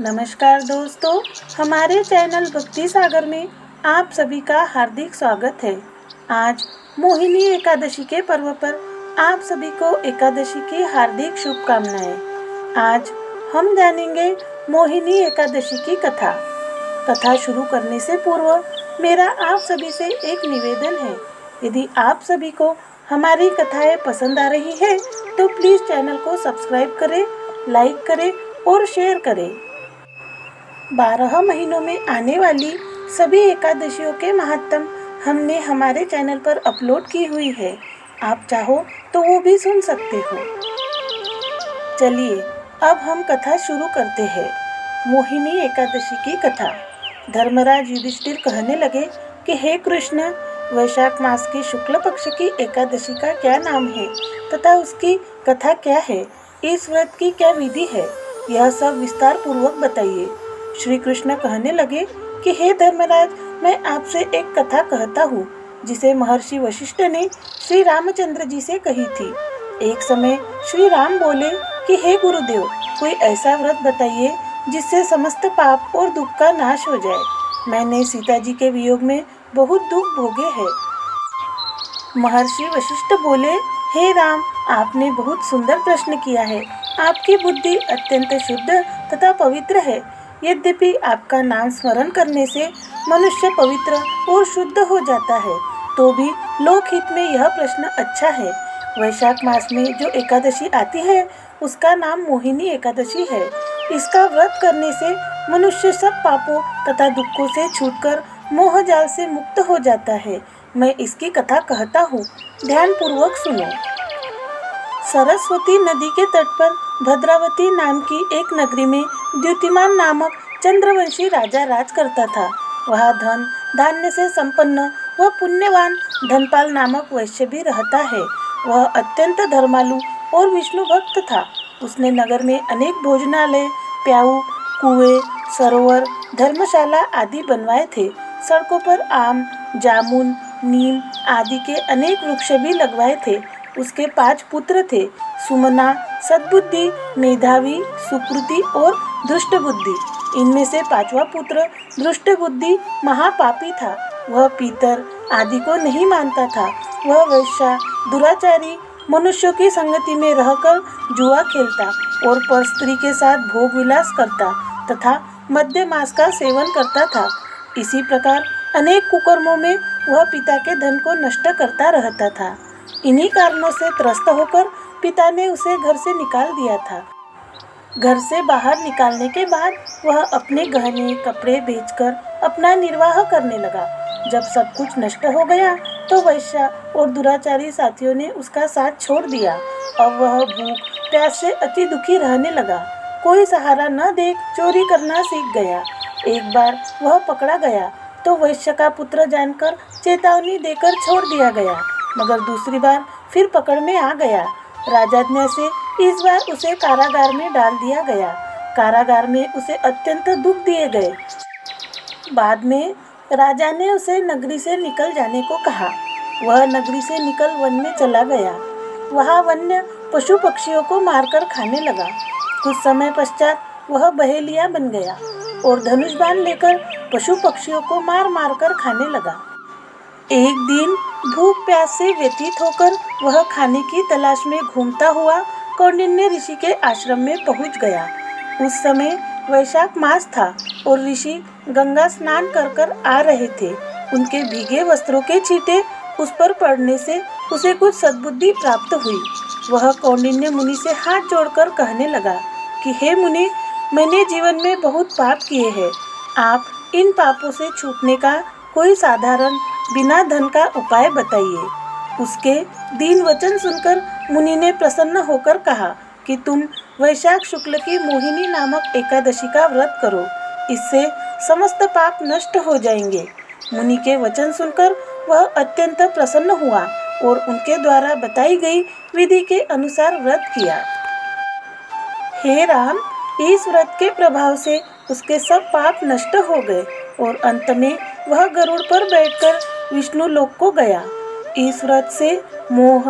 नमस्कार दोस्तों, हमारे चैनल भक्ति सागर में आप सभी का हार्दिक स्वागत है। आज मोहिनी एकादशी के पर्व पर आप सभी को एकादशी की हार्दिक शुभकामनाएं। आज हम जानेंगे मोहिनी एकादशी की कथा। कथा शुरू करने से पूर्व मेरा आप सभी से एक निवेदन है। यदि आप सभी को हमारी कथाएं पसंद आ रही है तो प्लीज़ चैनल को सब्सक्राइब करें, लाइक करें और शेयर करें। 12 महीनों में आने वाली सभी एकादशियों के महात्म हमने हमारे चैनल पर अपलोड की हुई है। आप चाहो तो वो भी सुन सकते हो। चलिए अब हम कथा शुरू करते हैं। मोहिनी एकादशी की कथा। धर्मराज युधिष्ठिर कहने लगे कि हे कृष्ण, वैशाख मास की शुक्ल पक्ष की एकादशी का क्या नाम है तथा उसकी कथा क्या है, इस व्रत की क्या विधि है, यह सब विस्तार पूर्वक बताइए। श्री कृष्ण कहने लगे कि हे धर्मराज, मैं आपसे एक कथा कहता हूँ जिसे महर्षि वशिष्ठ ने श्री रामचंद्र जी से कही थी। एक समय श्री राम बोले कि हे गुरुदेव, कोई ऐसा व्रत बताइए जिससे समस्त पाप और दुख का नाश हो जाए। मैंने सीता जी के वियोग में बहुत दुख भोगे हैं। महर्षि वशिष्ठ बोले, हे राम, आपने बहुत सुंदर प्रश्न किया है। आपकी बुद्धि अत्यंत शुद्ध तथा पवित्र है। यद्यपि आपका नाम स्मरण करने से मनुष्य पवित्र और शुद्ध हो जाता है, तो भी लोकहित में यह प्रश्न अच्छा है। वैशाख मास में जो एकादशी आती है उसका नाम मोहिनी एकादशी है। इसका व्रत करने से मनुष्य सब पापों तथा दुखों से छूटकर मोह जाल से मुक्त हो जाता है। मैं इसकी कथा कहता हूँ, ध्यान पूर्वक सुनो। सरस्वती नदी के तट पर भद्रावती नाम की एक नगरी में द्युतिमान नामक चंद्रवंशी राजा राज करता था। वहाँ धन धान्य से संपन्न व पुण्यवान धनपाल नामक वैश्य भी रहता है। वह अत्यंत धर्मालु और विष्णु भक्त था। उसने नगर में अनेक भोजनालय, प्याऊ, कुएं, सरोवर, धर्मशाला आदि बनवाए थे। सड़कों पर आम, जामुन, नीम आदि के अनेक वृक्ष भी लगवाए थे। उसके 5 पुत्र थे, सुमना, सद्बुद्धि, मेधावी, सुकृति और धृष्ट बुद्धि। इनमें से 5वां पुत्र धृष्ट बुद्धि महापापी था। वह पीतर आदि को नहीं मानता था। वह वैश्या, दुराचारी, मनुष्यों की संगति में रहकर जुआ खेलता और परस्त्री के साथ भोग विलास करता तथा मद्य मांस का सेवन करता था। इसी प्रकार अनेक कुकर्मों में वह पिता के धन को नष्ट करता रहता था। इन्हीं कारणों से त्रस्त होकर पिता ने उसे घर से निकाल दिया था। घर से बाहर निकालने के बाद वह अपने गहने कपड़े बेचकर अपना निर्वाह करने लगा। जब सब कुछ नष्ट हो गया तो वैश्या और दुराचारी साथियों ने उसका साथ छोड़ दिया। अब वह भूख प्यास से अति दुखी रहने लगा। कोई सहारा न देख चोरी करना सीख गया। एक बार वह पकड़ा गया तो वैश्य का पुत्र जानकर चेतावनी देकर छोड़ दिया गया, मगर दूसरी बार फिर पकड़ में आ गया। राजाज्ञा से इस बार उसे कारागार में डाल दिया गया। कारागार में उसे अत्यंत दुख दिए गए। बाद में राजा ने उसे नगरी से निकल जाने को कहा। वह नगरी से निकल वन में चला गया। वहाँ वन्य पशु पक्षियों को मारकर खाने लगा। कुछ समय पश्चात वह बहेलिया बन गया और धनुष बाण लेकर पशु पक्षियों को मार मार कर खाने लगा। एक दिन भूख प्यास से व्यतीत होकर वह खाने की तलाश में घूमता हुआ कौंडिन्य ऋषि के आश्रम में पहुंच गया। उस समय वैशाख मास था और ऋषि गंगा स्नान कर कर आ रहे थे। उनके भीगे वस्त्रों के छींटे उस पर पड़ने से उसे कुछ सद्बुद्धि प्राप्त हुई। वह कौंडिन्य मुनि से हाथ जोड़कर कहने लगा कि हे मुनि, मैंने जीवन में बहुत पाप किए हैं। आप इन पापों से छूटने का कोई साधारण बिना धन का उपाय बताइए। उसके दीन वचन सुनकर मुनि ने प्रसन्न होकर कहा कि तुम वैशाख शुक्ल की मोहिनी नामक एकादशी का व्रत करो। इससे समस्त पाप नष्ट हो जाएंगे। मुनि के वचन सुनकर वह अत्यंत प्रसन्न हुआ और उनके द्वारा बताई गई विधि के अनुसार व्रत किया। हे राम, इस व्रत के प्रभाव से उसके सब पाप नष्ट हो गए और अंत में वह गरुड़ पर बैठकर विष्णु लोक को गया। इस व्रत से मोह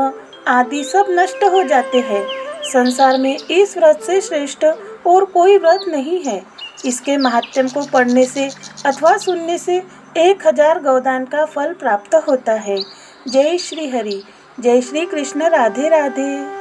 आदि सब नष्ट हो जाते हैं। संसार में इस व्रत से श्रेष्ठ और कोई व्रत नहीं है। इसके महात्म्य को पढ़ने से अथवा सुनने से 1000 गोदान का फल प्राप्त होता है। जय श्री हरि, जय श्री कृष्ण, राधे राधे।